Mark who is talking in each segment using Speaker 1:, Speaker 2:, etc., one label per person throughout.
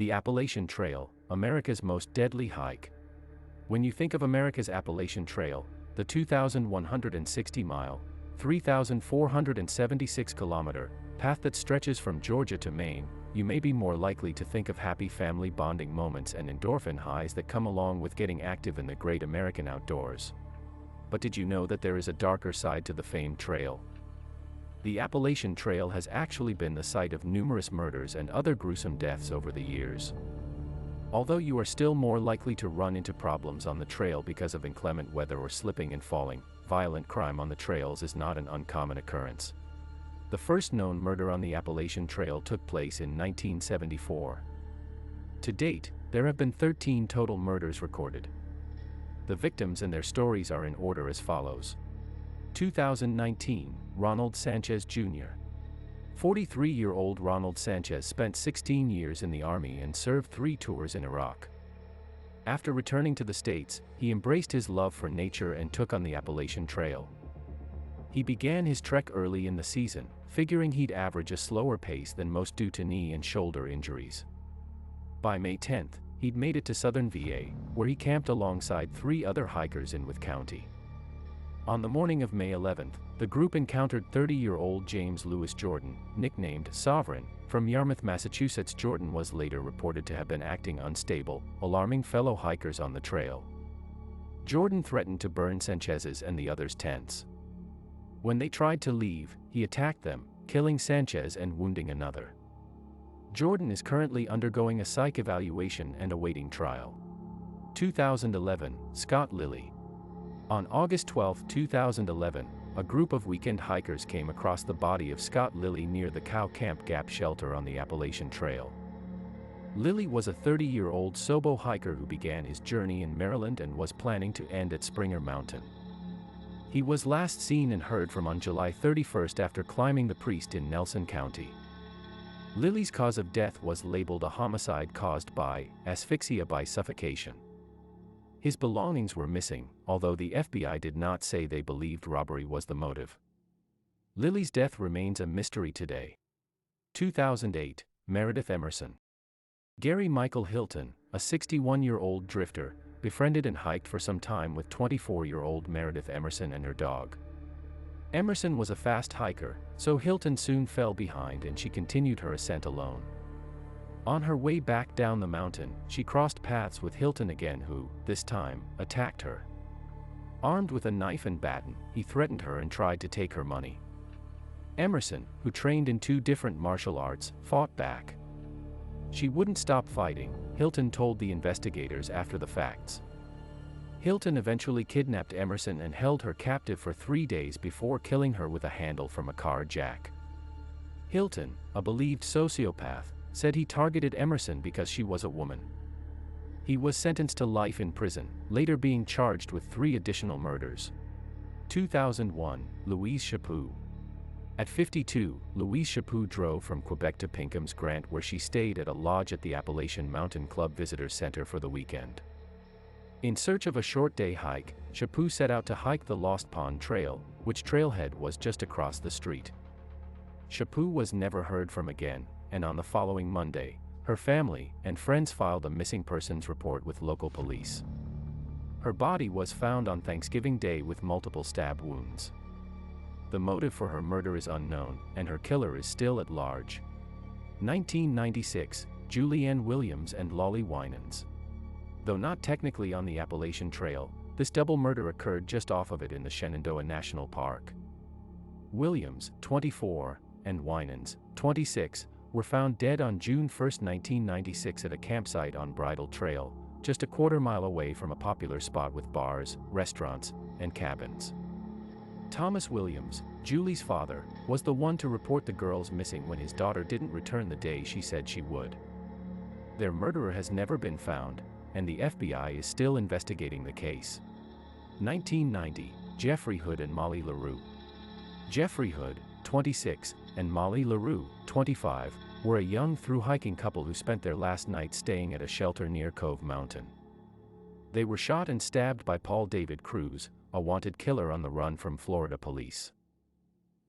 Speaker 1: The Appalachian Trail, America's most deadly hike. When you think of America's Appalachian Trail, the 2,160-mile, 3,476-kilometer path that stretches from Georgia to Maine, you may be more likely to think of happy family bonding moments and endorphin highs that come along with getting active in the great American outdoors. But did you know that there is a darker side to the famed trail? The Appalachian Trail has actually been the site of numerous murders and other gruesome deaths over the years. Although you are still more likely to run into problems on the trail because of inclement weather or slipping and falling, violent crime on the trails is not an uncommon occurrence. The first known murder on the Appalachian Trail took place in 1974. To date, there have been 13 total murders recorded. The victims and their stories are in order as follows. 2019, Ronald Sanchez Jr. 43-year-old Ronald Sanchez spent 16 years in the Army and served 3 tours in Iraq. After returning to the States, he embraced his love for nature and took on the Appalachian Trail. He began his trek early in the season, figuring he'd average a slower pace than most due to knee and shoulder injuries. By May 10th, he'd made it to southern VA, where he camped alongside 3 other hikers in Wythe County. On the morning of May 11th, the group encountered 30-year-old James Lewis Jordan, nicknamed Sovereign, from Yarmouth, Massachusetts. Jordan was later reported to have been acting unstable, alarming fellow hikers on the trail. Jordan threatened to burn Sanchez's and the others' tents. When they tried to leave, he attacked them, killing Sanchez and wounding another. Jordan is currently undergoing a psych evaluation and awaiting trial. 2011, Scott Lilly. On August 12, 2011, a group of weekend hikers came across the body of Scott Lilly near the Cow Camp Gap shelter on the Appalachian Trail. Lilly was a 30-year-old Sobo hiker who began his journey in Maryland and was planning to end at Springer Mountain. He was last seen and heard from on July 31st after climbing the Priest in Nelson County. Lilly's cause of death was labeled a homicide caused by asphyxia by suffocation. His belongings were missing, although the FBI did not say they believed robbery was the motive. Lilly's death remains a mystery today. 2008, Meredith Emerson. Gary Michael Hilton, a 61-year-old drifter, befriended and hiked for some time with 24-year-old Meredith Emerson and her dog. Emerson was a fast hiker, so Hilton soon fell behind and she continued her ascent alone. On her way back down the mountain, she crossed paths with Hilton again, who, this time, attacked her. Armed with a knife and baton, he threatened her and tried to take her money. Emerson, who trained in 2 different martial arts, fought back. She wouldn't stop fighting, Hilton told the investigators after the facts. Hilton eventually kidnapped Emerson and held her captive for 3 days before killing her with a handle from a car jack. Hilton, a believed sociopath, said he targeted Emerson because she was a woman. He was sentenced to life in prison, later being charged with 3 additional murders. 2001, Louise Chaput. At 52, Louise Chaput drove from Quebec to Pinkham's Grant, where she stayed at a lodge at the Appalachian Mountain Club Visitor Center for the weekend. In search of a short day hike, Chaput set out to hike the Lost Pond Trail, which trailhead was just across the street. Chaput was never heard from again, and on the following Monday, her family and friends filed a missing persons report with local police. Her body was found on Thanksgiving Day with multiple stab wounds. The motive for her murder is unknown, and her killer is still at large. 1996, Julianne Williams and Lolly Winans. Though not technically on the Appalachian Trail, this double murder occurred just off of it in the Shenandoah National Park. Williams, 24, and Winans, 26, were found dead on June 1, 1996 at a campsite on Bridle Trail, just a quarter-mile away from a popular spot with bars, restaurants, and cabins. Thomas Williams, Julie's father, was the one to report the girls missing when his daughter didn't return the day she said she would. Their murderer has never been found, and the FBI is still investigating the case. 1990, Jeffrey Hood and Molly LaRue. Jeffrey Hood, 26, and Molly LaRue, 25, were a young thru-hiking couple who spent their last night staying at a shelter near Cove Mountain. They were shot and stabbed by Paul David Cruz, a wanted killer on the run from Florida police.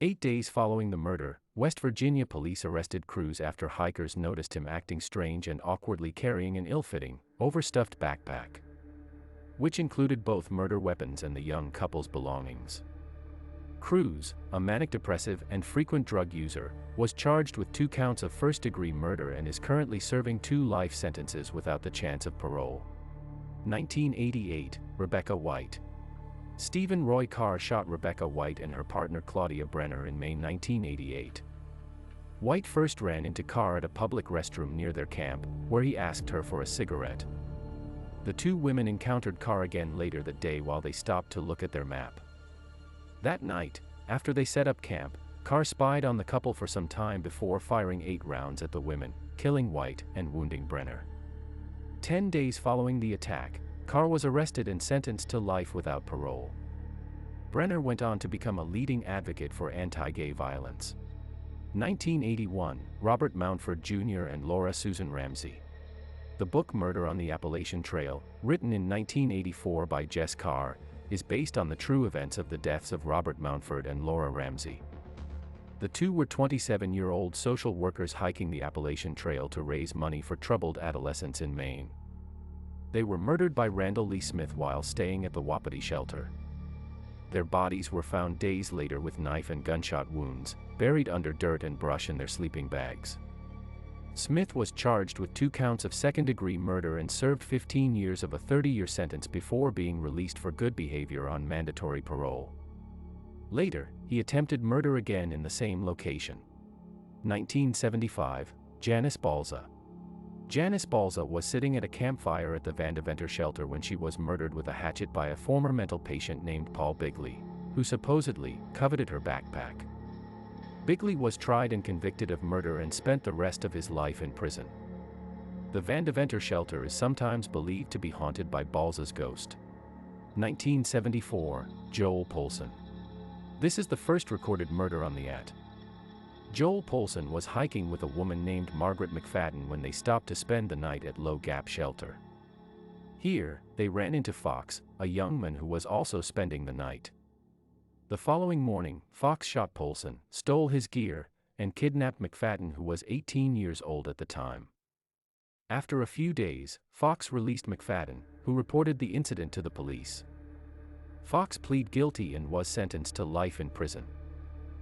Speaker 1: 8 days following the murder, West Virginia police arrested Cruz after hikers noticed him acting strange and awkwardly carrying an ill-fitting, overstuffed backpack, which included both murder weapons and the young couple's belongings. Cruz, a manic-depressive and frequent drug user, was charged with 2 counts of first-degree murder and is currently serving 2 life sentences without the chance of parole. 1988, Rebecca White. Stephen Roy Carr shot Rebecca White and her partner Claudia Brenner in May 1988. White first ran into Carr at a public restroom near their camp, where he asked her for a cigarette. The 2 women encountered Carr again later that day while they stopped to look at their map. That night, after they set up camp, Carr spied on the couple for some time before firing 8 rounds at the women, killing White and wounding Brenner. 10 days following the attack, Carr was arrested and sentenced to life without parole. Brenner went on to become a leading advocate for anti-gay violence. 1981, Robert Mountford Jr. and Laura Susan Ramsey. The book Murder on the Appalachian Trail, written in 1984 by Jess Carr, is based on the true events of the deaths of Robert Mountford and Laura Ramsey. The 2 were 27-year-old social workers hiking the Appalachian Trail to raise money for troubled adolescents in Maine. They were murdered by Randall Lee Smith while staying at the Wapiti shelter. Their bodies were found days later with knife and gunshot wounds, buried under dirt and brush in their sleeping bags. Smith was charged with 2 counts of second-degree murder and served 15 years of a 30-year sentence before being released for good behavior on mandatory parole. Later, he attempted murder again in the same location. 1975, Janice Balza. Janice Balza was sitting at a campfire at the Vandeventer shelter when she was murdered with a hatchet by a former mental patient named Paul Bigley, who supposedly coveted her backpack. Bigley was tried and convicted of murder and spent the rest of his life in prison. The Vandeventer shelter is sometimes believed to be haunted by Balza's ghost. 1974, Joel Polson. This is the first recorded murder on the At. Joel Polson was hiking with a woman named Margaret McFadden when they stopped to spend the night at Low Gap Shelter. Here, they ran into Fox, a young man who was also spending the night. The following morning, Fox shot Polson, stole his gear, and kidnapped McFadden, who was 18 years old at the time. After a few days, Fox released McFadden, who reported the incident to the police. Fox pleaded guilty and was sentenced to life in prison.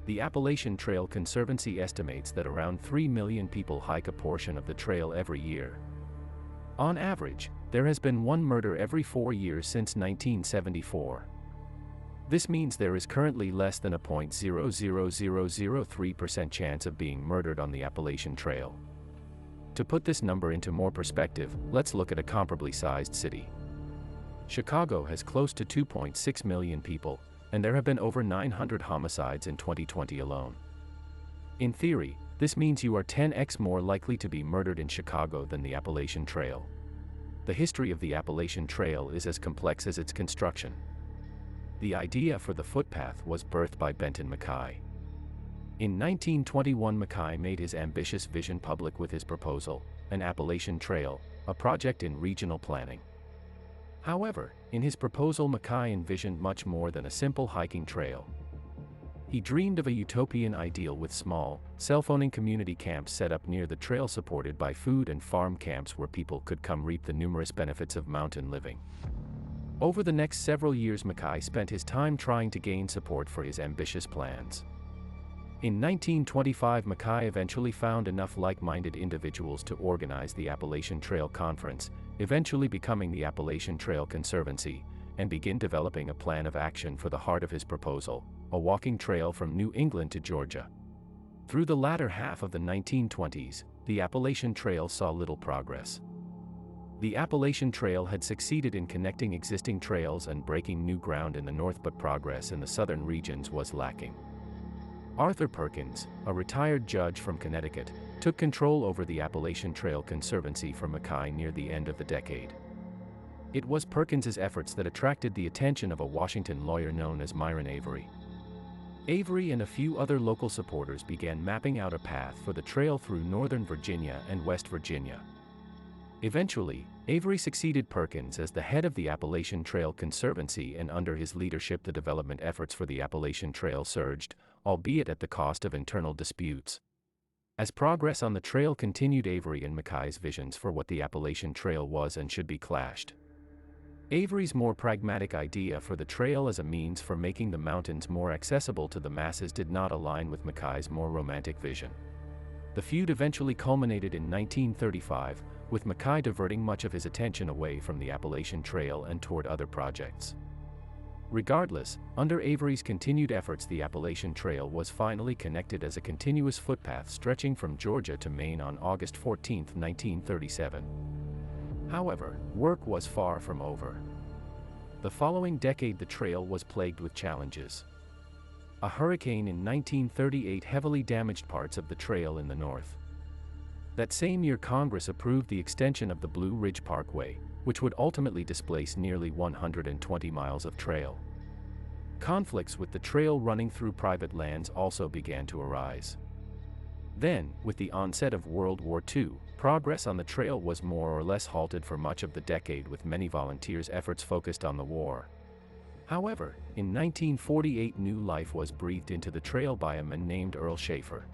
Speaker 1: The Appalachian Trail Conservancy estimates that around 3 million people hike a portion of the trail every year. On average, there has been 1 murder every 4 years since 1974. This means there is currently less than a 0.00003% chance of being murdered on the Appalachian Trail. To put this number into more perspective, let's look at a comparably sized city. Chicago has close to 2.6 million people, and there have been over 900 homicides in 2020 alone. In theory, this means you are 10x more likely to be murdered in Chicago than the Appalachian Trail. The history of the Appalachian Trail is as complex as its construction. The idea for the footpath was birthed by Benton Mackay. In 1921, Mackay made his ambitious vision public with his proposal, an Appalachian Trail, a project in regional planning. However, in his proposal, Mackay envisioned much more than a simple hiking trail. He dreamed of a utopian ideal with small, cell-phoning community camps set up near the trail supported by food and farm camps where people could come reap the numerous benefits of mountain living. Over the next several years, Mackay spent his time trying to gain support for his ambitious plans. In 1925, Mackay eventually found enough like-minded individuals to organize the Appalachian Trail Conference, eventually becoming the Appalachian Trail Conservancy, and begin developing a plan of action for the heart of his proposal, a walking trail from New England to Georgia. Through the latter half of the 1920s, the Appalachian Trail saw little progress. The Appalachian Trail had succeeded in connecting existing trails and breaking new ground in the north, but progress in the southern regions was lacking. Arthur Perkins, a retired judge from Connecticut, took control over the Appalachian Trail Conservancy from Mackay near the end of the decade. It was Perkins's efforts that attracted the attention of a Washington lawyer known as Myron Avery. Avery and a few other local supporters began mapping out a path for the trail through northern Virginia and West Virginia. Eventually, Avery succeeded Perkins as the head of the Appalachian Trail Conservancy, and under his leadership the development efforts for the Appalachian Trail surged, albeit at the cost of internal disputes. As progress on the trail continued, Avery and Mackay's visions for what the Appalachian Trail was and should be clashed. Avery's more pragmatic idea for the trail as a means for making the mountains more accessible to the masses did not align with Mackay's more romantic vision. The feud eventually culminated in 1935, with Mackay diverting much of his attention away from the Appalachian Trail and toward other projects. Regardless, under Avery's continued efforts, the Appalachian Trail was finally connected as a continuous footpath stretching from Georgia to Maine on August 14, 1937. However, work was far from over. The following decade, the trail was plagued with challenges. A hurricane in 1938 heavily damaged parts of the trail in the north. That same year, Congress approved the extension of the Blue Ridge Parkway, which would ultimately displace nearly 120 miles of trail. Conflicts with the trail running through private lands also began to arise. Then, with the onset of World War II, progress on the trail was more or less halted for much of the decade, with many volunteers' efforts focused on the war. However, in 1948, new life was breathed into the trail by a man named Earl Schaefer.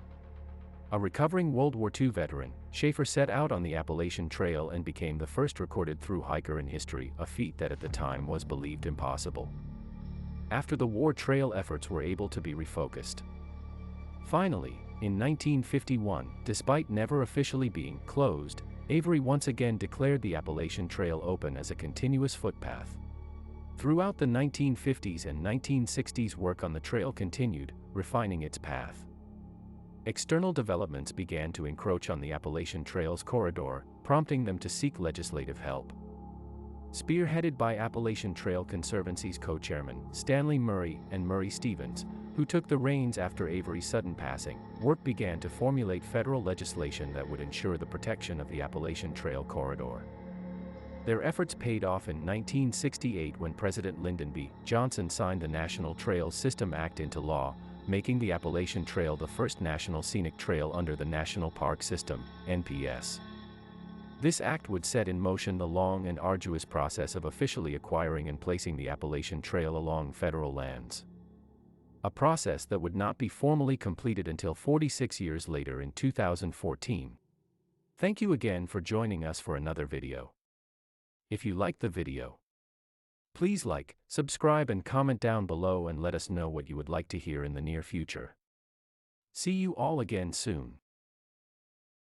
Speaker 1: A recovering World War II veteran, Schaefer set out on the Appalachian Trail and became the first recorded through hiker in history, a feat that at the time was believed impossible. After the war, trail efforts were able to be refocused. Finally, in 1951, despite never officially being closed, Avery once again declared the Appalachian Trail open as a continuous footpath. Throughout the 1950s and 1960s, work on the trail continued, refining its path. External developments began to encroach on the Appalachian Trail's corridor, prompting them to seek legislative help. Spearheaded by Appalachian Trail Conservancy's co-chairman, Stanley Murray and Murray Stevens, who took the reins after Avery's sudden passing, work began to formulate federal legislation that would ensure the protection of the Appalachian Trail corridor. Their efforts paid off in 1968 when President Lyndon B. Johnson signed the National Trail System Act into law, making the Appalachian Trail the first national scenic trail under the National Park System, NPS. This act would set in motion the long and arduous process of officially acquiring and placing the Appalachian Trail along federal lands. A process that would not be formally completed until 46 years later in 2014. Thank you again for joining us for another video. If you liked the video, please like, subscribe and comment down below and let us know what you would like to hear in the near future. See you all again soon.